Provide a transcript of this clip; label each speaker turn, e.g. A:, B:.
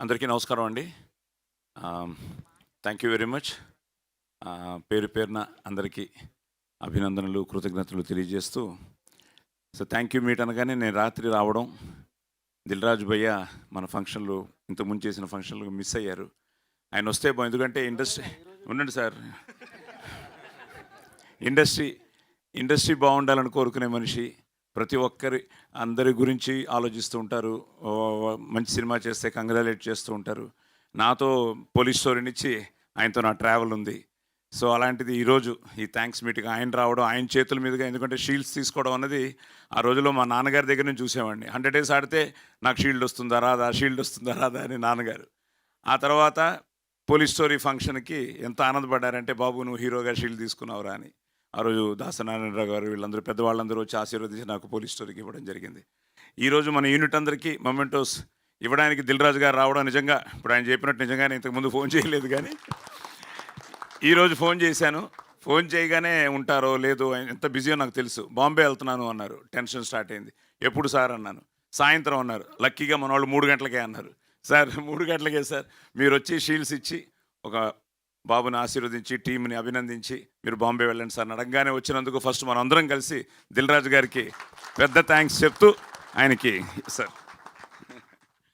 A: అందరికీ నమస్కారం అండి. Thank you very much. పేరు పేరున అందరికీ అభినందనలు, కృతజ్ఞతలు తెలియజేస్తూ, సో థ్యాంక్ యూ మీట్ అనగానే నేను రాత్రి రావడం, దిల్రాజు భయ్య మన ఫంక్షన్లు ఇంతకుముందు చేసిన ఫంక్షన్లు మిస్ అయ్యారు. ఆయన వస్తే ఎందుకంటే ఉండండి సార్, ఇండస్ట్రీ బాగుండాలని కోరుకునే మనిషి, ప్రతి ఒక్కరి అందరి గురించి ఆలోచిస్తూ ఉంటారు. మంచి సినిమా చేస్తే కంగ్రాచులేట్ చేస్తూ ఉంటారు. నాతో పోలీస్ స్టోరీ నుంచి ఆయనతో నా ట్రావెల్ ఉంది. సో అలాంటిది ఈరోజు ఈ థ్యాంక్స్ మీటింగ్ ఆయన రావడం, ఆయన చేతుల మీదుగా, ఎందుకంటే షీల్డ్స్ తీసుకోవడం అన్నది ఆ రోజుల్లో మా నాన్నగారి దగ్గర నుంచి చూసేవాడిని. 100 days ఆడితే నాకు షీల్డ్ వస్తుందా రాదా అని నాన్నగారు. ఆ తర్వాత పోలీస్ స్టోరీ ఫంక్షన్కి ఎంత ఆనందపడ్డారంటే, బాబు నువ్వు హీరోగా షీల్డ్ తీసుకున్నావురా అని. ఆ రోజు దాసనారాయణరావు గారు వీళ్ళందరూ పెద్దవాళ్ళందరూ వచ్చి ఆశీర్వదించి నాకు పోలీస్ స్టోరీకి ఇవ్వడం జరిగింది. ఈరోజు మన యూనిట్ అందరికీ మొమెంటోస్ ఇవ్వడానికి దిల్రాజు గారు రావడం నిజంగా, ఇప్పుడు ఆయన చెప్పినట్టు నిజంగానే ఇంతకుముందు ఫోన్ చేయలేదు, కానీ ఈరోజు ఫోన్ చేశాను. ఫోన్ చేయగానే ఉంటారో లేదో, ఎంత బిజీయో నాకు తెలుసు. బాంబే వెళ్తున్నాను అన్నారు. టెన్షన్ స్టార్ట్ అయింది. ఎప్పుడు సార్ అన్నాను. సాయంత్రం అన్నారు. లక్కీగా మన వాళ్ళు 3 గంటలకే అన్నారు. సార్ 3 గంటలకే సార్, మీరు వచ్చి షీల్డ్స్ ఇచ్చి ఒక బాబుని ఆశీర్వదించి టీంని అభినందించి మీరు బాంబే వెళ్ళండి సార్ అడగగానే వచ్చినందుకు ఫస్ట్ మనం అందరం కలిసి దిల్రాజు గారికి పెద్ద థ్యాంక్స్ చెప్తూ ఆయనకి సార్